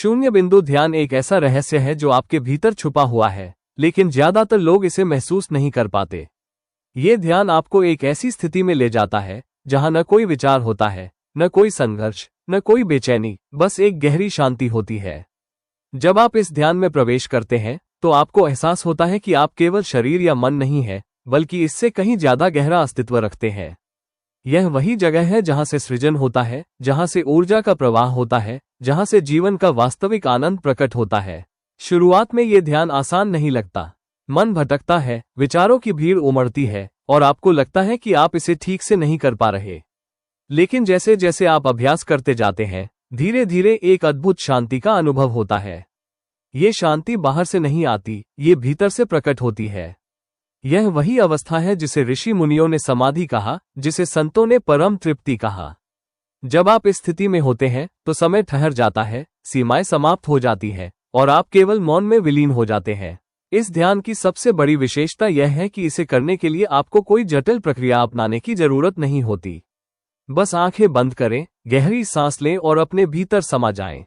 शून्य बिंदु ध्यान एक ऐसा रहस्य है जो आपके भीतर छुपा हुआ है, लेकिन ज्यादातर लोग इसे महसूस नहीं कर पाते। ये ध्यान आपको एक ऐसी स्थिति में ले जाता है जहां न कोई विचार होता है, न कोई संघर्ष, न कोई बेचैनी, बस एक गहरी शांति होती है। जब आप इस ध्यान में प्रवेश करते हैं तो आपको एहसास होता है कि आप केवल शरीर या मन नहीं है, बल्कि इससे कहीं ज्यादा गहरा अस्तित्व रखते हैं। यह वही जगह है जहां से सृजन होता है, जहां से ऊर्जा का प्रवाह होता है, जहां से जीवन का वास्तविक आनंद प्रकट होता है। शुरुआत में ये ध्यान आसान नहीं लगता। मन भटकता है, विचारों की भीड़ उमड़ती है और आपको लगता है कि आप इसे ठीक से नहीं कर पा रहे। लेकिन जैसे जैसे आप अभ्यास करते जाते हैं, धीरे धीरे एक अद्भुत शांति का अनुभव होता है। ये शांति बाहर से नहीं आती, ये भीतर से प्रकट होती है। यह वही अवस्था है जिसे ऋषि मुनियों ने समाधि कहा, जिसे संतों ने परम तृप्ति कहा। जब आप इस स्थिति में होते हैं तो समय ठहर जाता है, सीमाएं समाप्त हो जाती है और आप केवल मौन में विलीन हो जाते हैं। इस ध्यान की सबसे बड़ी विशेषता यह है कि इसे करने के लिए आपको कोई जटिल प्रक्रिया अपनाने की जरूरत नहीं होती। बस आंखें बंद करें, गहरी सांस लें और अपने भीतर समा जाएं।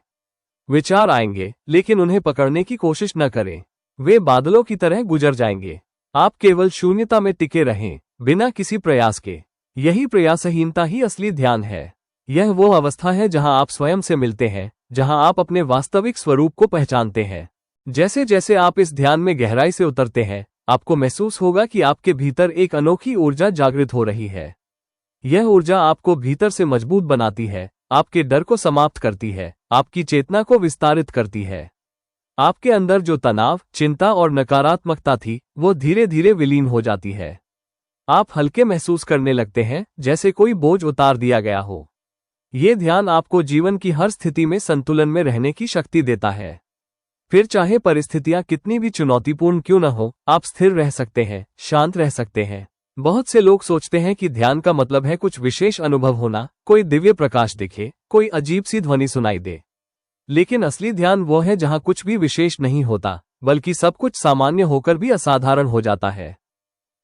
विचार आएंगे, लेकिन उन्हें पकड़ने की कोशिश न करें। वे बादलों की तरह गुजर जाएंगे। आप केवल शून्यता में टिके रहें, बिना किसी प्रयास के। यही प्रयासहीनता ही असली ध्यान है। यह वो अवस्था है जहां आप स्वयं से मिलते हैं, जहां आप अपने वास्तविक स्वरूप को पहचानते हैं। जैसे जैसे आप इस ध्यान में गहराई से उतरते हैं, आपको महसूस होगा कि आपके भीतर एक अनोखी ऊर्जा जागृत हो रही है। यह ऊर्जा आपको भीतर से मजबूत बनाती है, आपके डर को समाप्त करती है, आपकी चेतना को विस्तारित करती है। आपके अंदर जो तनाव, चिंता और नकारात्मकता थी, वो धीरे धीरे विलीन हो जाती है। आप हल्के महसूस करने लगते हैं, जैसे कोई बोझ उतार दिया गया हो। ये ध्यान आपको जीवन की हर स्थिति में संतुलन में रहने की शक्ति देता है। फिर चाहे परिस्थितियां कितनी भी चुनौतीपूर्ण क्यों न हो, आप स्थिर रह सकते हैं, शांत रह सकते हैं। बहुत से लोग सोचते हैं कि ध्यान का मतलब है कुछ विशेष अनुभव होना, कोई दिव्य प्रकाश दिखे, कोई अजीब सी ध्वनि सुनाई दे। लेकिन असली ध्यान वो है जहां कुछ भी विशेष नहीं होता, बल्कि सब कुछ सामान्य होकर भी असाधारण हो जाता है।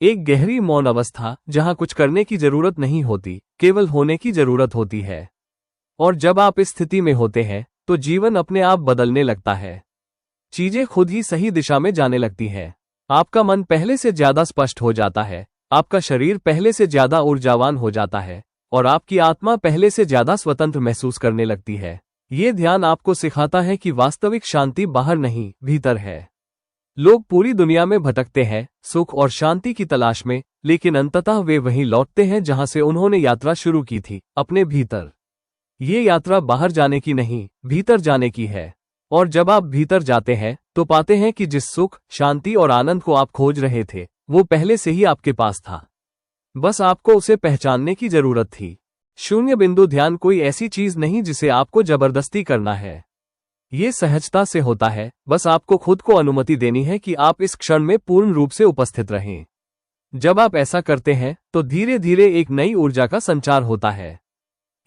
एक गहरी मौन अवस्था जहां कुछ करने की जरूरत नहीं होती, केवल होने की जरूरत होती है। और जब आप इस स्थिति में होते हैं तो जीवन अपने आप बदलने लगता है। चीजें खुद ही सही दिशा में जाने लगती हैं। आपका मन पहले से ज्यादा स्पष्ट हो जाता है, आपका शरीर पहले से ज्यादा ऊर्जावान हो जाता है और आपकी आत्मा पहले से ज्यादा स्वतंत्र महसूस करने लगती है। ये ध्यान आपको सिखाता है कि वास्तविक शांति बाहर नहीं, भीतर है। लोग पूरी दुनिया में भटकते हैं, सुख और शांति की तलाश में, लेकिन अंततः वे वहीं लौटते हैं जहां से उन्होंने यात्रा शुरू की थी, अपने भीतर। ये यात्रा बाहर जाने की नहीं, भीतर जाने की है। और जब आप भीतर जाते हैं तो पाते हैं कि जिस सुख, शांति और आनंद को आप खोज रहे थे, वो पहले से ही आपके पास था। बस आपको उसे पहचानने की जरूरत थी। शून्य बिंदु ध्यान कोई ऐसी चीज नहीं जिसे आपको जबरदस्ती करना है। ये सहजता से होता है, बस आपको खुद को अनुमति देनी है कि आप इस क्षण में पूर्ण रूप से उपस्थित रहें। जब आप ऐसा करते हैं तो धीरे धीरे एक नई ऊर्जा का संचार होता है।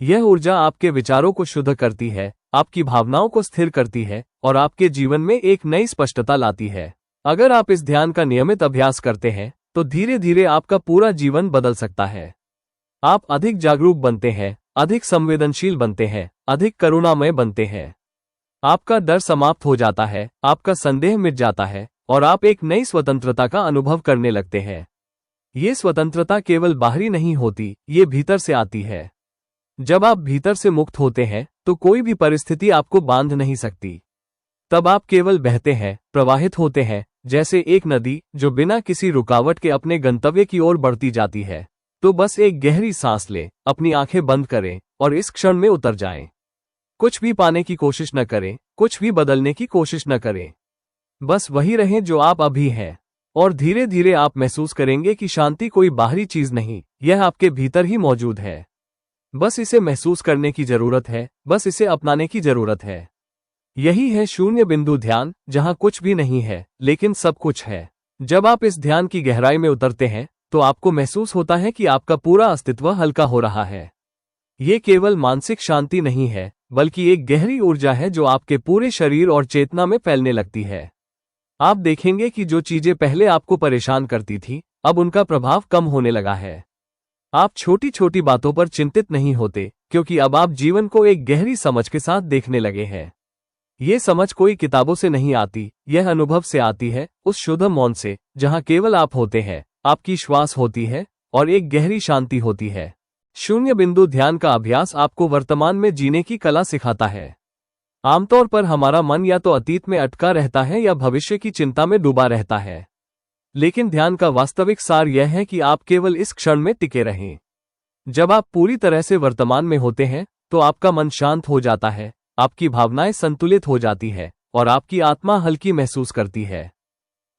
यह ऊर्जा आपके विचारों को शुद्ध करती है, आपकी भावनाओं को स्थिर करती है और आपके जीवन में एक नई स्पष्टता लाती है। अगर आप इस ध्यान का नियमित अभ्यास करते हैं तो धीरे धीरे आपका पूरा जीवन बदल सकता है। आप अधिक जागरूक बनते हैं, अधिक संवेदनशील बनते हैं, अधिक करुणामय बनते हैं। आपका डर समाप्त हो जाता है, आपका संदेह मिट जाता है और आप एक नई स्वतंत्रता का अनुभव करने लगते हैं। ये स्वतंत्रता केवल बाहरी नहीं होती, ये भीतर से आती है। जब आप भीतर से मुक्त होते हैं तो कोई भी परिस्थिति आपको बांध नहीं सकती। तब आप केवल बहते हैं, प्रवाहित होते हैं, जैसे एक नदी जो बिना किसी रुकावट के अपने गंतव्य की ओर बढ़ती जाती है। तो बस एक गहरी सांस लें, अपनी आंखें बंद करें और इस क्षण में उतर जाएं। कुछ भी पाने की कोशिश न करें, कुछ भी बदलने की कोशिश न करें। बस वही रहें जो आप अभी हैं। और धीरे धीरे आप महसूस करेंगे कि शांति कोई बाहरी चीज नहीं, यह आपके भीतर ही मौजूद है। बस इसे महसूस करने की जरूरत है, बस इसे अपनाने की जरूरत है। यही है शून्य बिंदु ध्यान, जहां कुछ भी नहीं है, लेकिन सब कुछ है। जब आप इस ध्यान की गहराई में उतरते हैं तो आपको महसूस होता है कि आपका पूरा अस्तित्व हल्का हो रहा है। ये केवल मानसिक शांति नहीं है, बल्कि एक गहरी ऊर्जा है जो आपके पूरे शरीर और चेतना में फैलने लगती है। आप देखेंगे कि जो चीजें पहले आपको परेशान करती थी, अब उनका प्रभाव कम होने लगा है। आप छोटी छोटी बातों पर चिंतित नहीं होते, क्योंकि अब आप जीवन को एक गहरी समझ के साथ देखने लगे हैं। ये समझ कोई किताबों से नहीं आती, यह अनुभव से आती है, उस शुद्ध मौन से जहाँ केवल आप होते हैं, आपकी श्वास होती है और एक गहरी शांति होती है। शून्य बिंदु ध्यान का अभ्यास आपको वर्तमान में जीने की कला सिखाता है। आमतौर पर हमारा मन या तो अतीत में अटका रहता है या भविष्य की चिंता में डूबा रहता है। लेकिन ध्यान का वास्तविक सार यह है कि आप केवल इस क्षण में टिके रहें। जब आप पूरी तरह से वर्तमान में होते हैं तो आपका मन शांत हो जाता है, आपकी भावनाएं संतुलित हो जाती है और आपकी आत्मा हल्की महसूस करती है।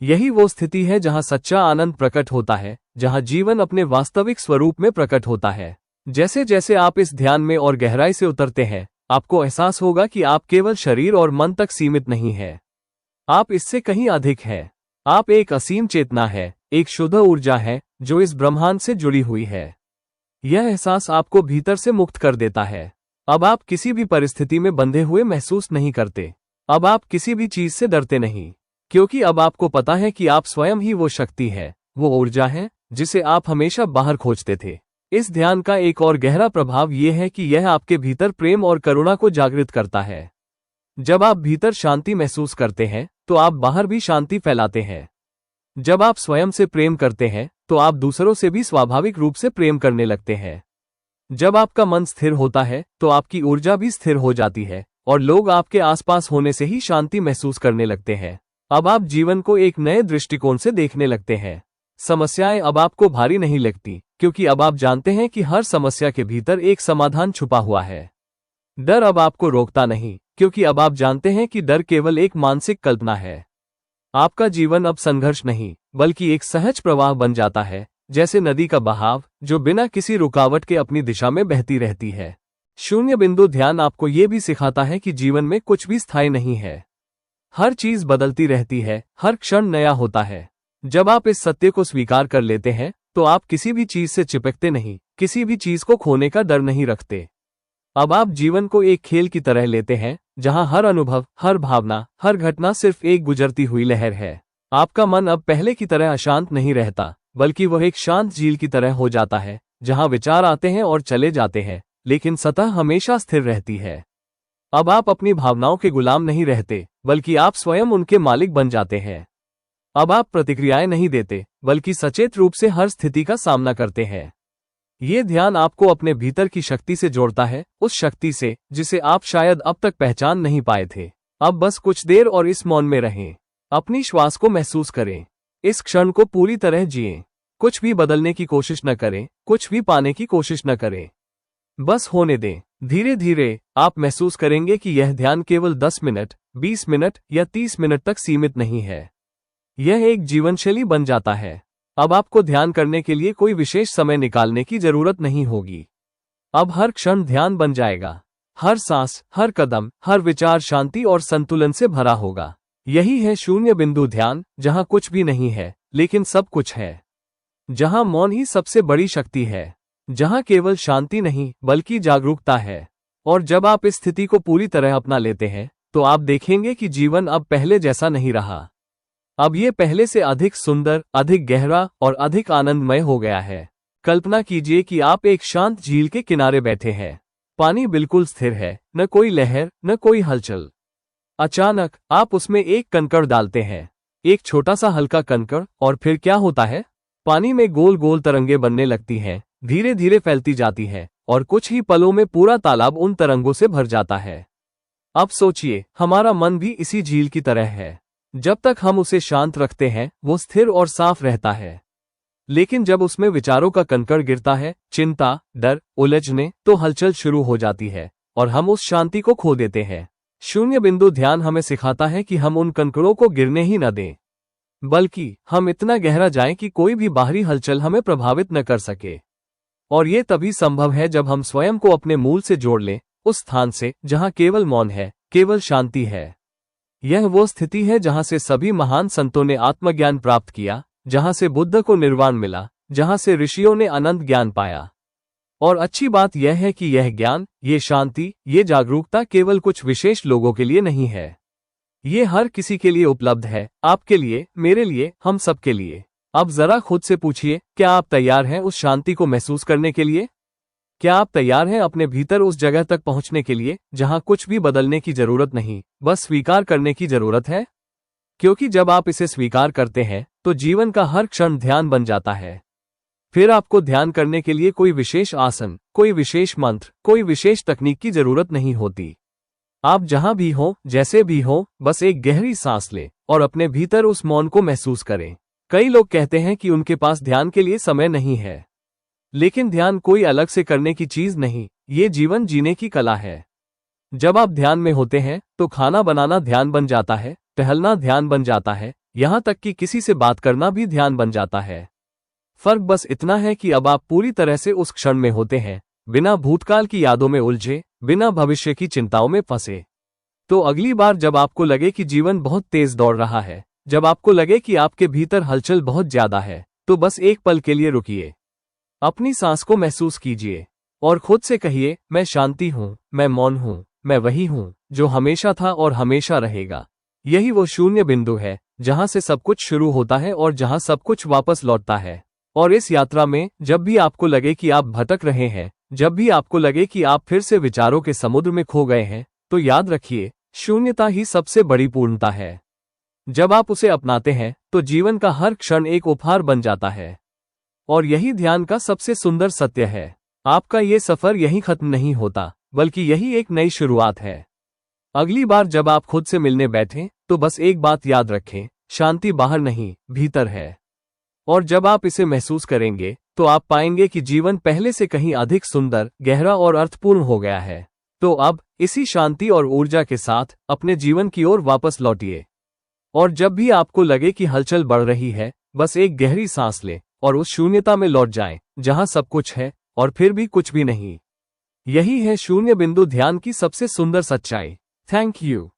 यही वो स्थिति है जहां सच्चा आनंद प्रकट होता है, जहां जीवन अपने वास्तविक स्वरूप में प्रकट होता है। जैसे जैसे आप इस ध्यान में और गहराई से उतरते हैं, आपको एहसास होगा कि आप केवल शरीर और मन तक सीमित नहीं हैं। आप इससे कहीं अधिक हैं। आप एक असीम चेतना है, एक शुद्ध ऊर्जा है जो इस ब्रह्मांड से जुड़ी हुई है। यह एहसास आपको भीतर से मुक्त कर देता है। अब आप किसी भी परिस्थिति में बंधे हुए महसूस नहीं करते। अब आप किसी भी चीज से डरते नहीं, क्योंकि अब आपको पता है कि आप स्वयं ही वो शक्ति है, वो ऊर्जा है जिसे आप हमेशा बाहर खोजते थे। इस ध्यान का एक और गहरा प्रभाव यह है कि यह आपके भीतर प्रेम और करुणा को जागृत करता है। जब आप भीतर शांति महसूस करते हैं तो आप बाहर भी शांति फैलाते हैं। जब आप स्वयं से प्रेम करते हैं तो आप दूसरों से भी स्वाभाविक रूप से प्रेम करने लगते हैं। जब आपका मन स्थिर होता है तो आपकी ऊर्जा भी स्थिर हो जाती है और लोग आपके आसपास होने से ही शांति महसूस करने लगते हैं। अब आप जीवन को एक नए दृष्टिकोण से देखने लगते हैं। समस्याएं अब आपको भारी नहीं लगती, क्योंकि अब आप जानते हैं कि हर समस्या के भीतर एक समाधान छुपा हुआ है। डर अब आपको रोकता नहीं, क्योंकि अब आप जानते हैं कि डर केवल एक मानसिक कल्पना है। आपका जीवन अब संघर्ष नहीं, बल्कि एक सहज प्रवाह बन जाता है, जैसे नदी का बहाव जो बिना किसी रुकावट के अपनी दिशा में बहती रहती है। शून्य बिंदु ध्यान आपको ये भी सिखाता है कि जीवन में कुछ भी स्थायी नहीं है। हर चीज बदलती रहती है, हर क्षण नया होता है। जब आप इस सत्य को स्वीकार कर लेते हैं तो आप किसी भी चीज से चिपकते नहीं, किसी भी चीज को खोने का डर नहीं रखते। अब आप जीवन को एक खेल की तरह लेते हैं, जहां हर अनुभव, हर भावना, हर घटना सिर्फ एक गुजरती हुई लहर है। आपका मन अब पहले की तरह अशांत नहीं रहता, बल्कि वह एक शांत झील की तरह हो जाता है, जहां विचार आते हैं और चले जाते हैं, लेकिन सतह हमेशा स्थिर रहती है। अब आप अपनी भावनाओं के गुलाम नहीं रहते, बल्कि आप स्वयं उनके मालिक बन जाते हैं। अब आप प्रतिक्रियाएं नहीं देते, बल्कि सचेत रूप से हर स्थिति का सामना करते हैं। ये ध्यान आपको अपने भीतर की शक्ति से जोड़ता है, उस शक्ति से जिसे आप शायद अब तक पहचान नहीं पाए थे। अब बस कुछ देर और इस मौन में रहें। अपनी श्वास को महसूस करें। इस क्षण को पूरी तरह जिएं। कुछ भी बदलने की कोशिश न करें, कुछ भी पाने की कोशिश न करें। बस होने दें। धीरे धीरे आप महसूस करेंगे कि यह ध्यान केवल 10 मिनट, 20 मिनट या 30 मिनट तक सीमित नहीं है। यह एक जीवनशैली बन जाता है। अब आपको ध्यान करने के लिए कोई विशेष समय निकालने की जरूरत नहीं होगी। अब हर क्षण ध्यान बन जाएगा। हर सांस, हर कदम, हर विचार शांति और संतुलन से भरा होगा। यही है शून्य बिंदु ध्यान, जहां कुछ भी नहीं है, लेकिन सब कुछ है। जहां मौन ही सबसे बड़ी शक्ति है। जहां केवल शांति नहीं, बल्कि जागरूकता है। और जब आप इस स्थिति को पूरी तरह अपना लेते हैं, तो आप देखेंगे कि जीवन अब पहले जैसा नहीं रहा। अब ये पहले से अधिक सुंदर, अधिक गहरा और अधिक आनंदमय हो गया है। कल्पना कीजिए कि आप एक शांत झील के किनारे बैठे हैं। पानी बिल्कुल स्थिर है, न कोई लहर, न कोई हलचल। अचानक आप उसमें एक कंकड़ डालते हैं, एक छोटा सा हल्का कंकड़, और फिर क्या होता है? पानी में गोल गोल तरंगे बनने लगती हैं, धीरे धीरे फैलती जाती है, और कुछ ही पलों में पूरा तालाब उन तरंगों से भर जाता है। अब सोचिए, हमारा मन भी इसी झील की तरह है। जब तक हम उसे शांत रखते हैं, वो स्थिर और साफ रहता है। लेकिन जब उसमें विचारों का कंकड़ गिरता है, चिंता, डर, उलझने, तो हलचल शुरू हो जाती है और हम उस शांति को खो देते हैं। शून्य बिंदु ध्यान हमें सिखाता है कि हम उन कंकड़ों को गिरने ही न दें, बल्कि हम इतना गहरा जाएं कि कोई भी बाहरी हलचल हमें प्रभावित न कर सके। और ये तभी संभव है जब हम स्वयं को अपने मूल से जोड़ लें, उस स्थान से जहां केवल मौन है, केवल शांति है। यह वो स्थिति है जहां से सभी महान संतों ने आत्मज्ञान प्राप्त किया, जहां से बुद्ध को निर्वाण मिला, जहां से ऋषियों ने अनंत ज्ञान पाया। और अच्छी बात यह है कि यह ज्ञान, ये शांति, ये जागरूकता केवल कुछ विशेष लोगों के लिए नहीं है। ये हर किसी के लिए उपलब्ध है, आपके लिए, मेरे लिए, हम सबके लिए। अब जरा खुद से पूछिए, क्या आप तैयार हैं उस शांति को महसूस करने के लिए? क्या आप तैयार हैं अपने भीतर उस जगह तक पहुंचने के लिए जहां कुछ भी बदलने की जरूरत नहीं, बस स्वीकार करने की जरूरत है? क्योंकि जब आप इसे स्वीकार करते हैं तो जीवन का हर क्षण ध्यान बन जाता है। फिर आपको ध्यान करने के लिए कोई विशेष आसन, कोई विशेष मंत्र, कोई विशेष तकनीक की जरूरत नहीं होती। आप जहां भी हो, जैसे भी हो, बस एक गहरी सांस लें और अपने भीतर उस मौन को महसूस करें। कई लोग कहते हैं कि उनके पास ध्यान के लिए समय नहीं है, लेकिन ध्यान कोई अलग से करने की चीज नहीं, ये जीवन जीने की कला है। जब आप ध्यान में होते हैं तो खाना बनाना ध्यान बन जाता है, टहलना ध्यान बन जाता है, यहां तक कि किसी से बात करना भी ध्यान बन जाता है। फर्क बस इतना है कि अब आप पूरी तरह से उस क्षण में होते हैं, बिना भूतकाल की यादों में उलझे, बिना भविष्य की चिंताओं में फंसे। तो अगली बार जब आपको लगे कि जीवन बहुत तेज दौड़ रहा है, जब आपको लगे कि आपके भीतर हलचल बहुत ज्यादा है, तो बस एक पल के लिए रुकिए, अपनी सांस को महसूस कीजिए और खुद से कहिए, मैं शांति हूं, मैं मौन हूं, मैं वही हूं जो हमेशा था और हमेशा रहेगा। यही वो शून्य बिंदु है जहां से सब कुछ शुरू होता है और जहां सब कुछ वापस लौटता है। और इस यात्रा में जब भी आपको लगे कि आप भटक रहे हैं, जब भी आपको लगे कि आप फिर से विचारों के समुद्र में खो गए हैं, तो याद रखिए, शून्यता ही सबसे बड़ी पूर्णता है। जब आप उसे अपनाते हैं तो जीवन का हर क्षण एक उपहार बन जाता है। और यही ध्यान का सबसे सुंदर सत्य है। आपका ये सफर यहीं खत्म नहीं होता, बल्कि यही एक नई शुरुआत है। अगली बार जब आप खुद से मिलने बैठें तो बस एक बात याद रखें, शांति बाहर नहीं, भीतर है। और जब आप इसे महसूस करेंगे तो आप पाएंगे कि जीवन पहले से कहीं अधिक सुंदर, गहरा और अर्थपूर्ण हो गया है। तो अब इसी शांति और ऊर्जा के साथ अपने जीवन की ओर वापस लौटिए। और जब भी आपको लगे कि हलचल बढ़ रही है, बस एक गहरी सांस लें और उस शून्यता में लौट जाएं, जहां सब कुछ है और फिर भी कुछ भी नहीं। यही है शून्य बिंदु ध्यान की सबसे सुंदर सच्चाई। Thank you.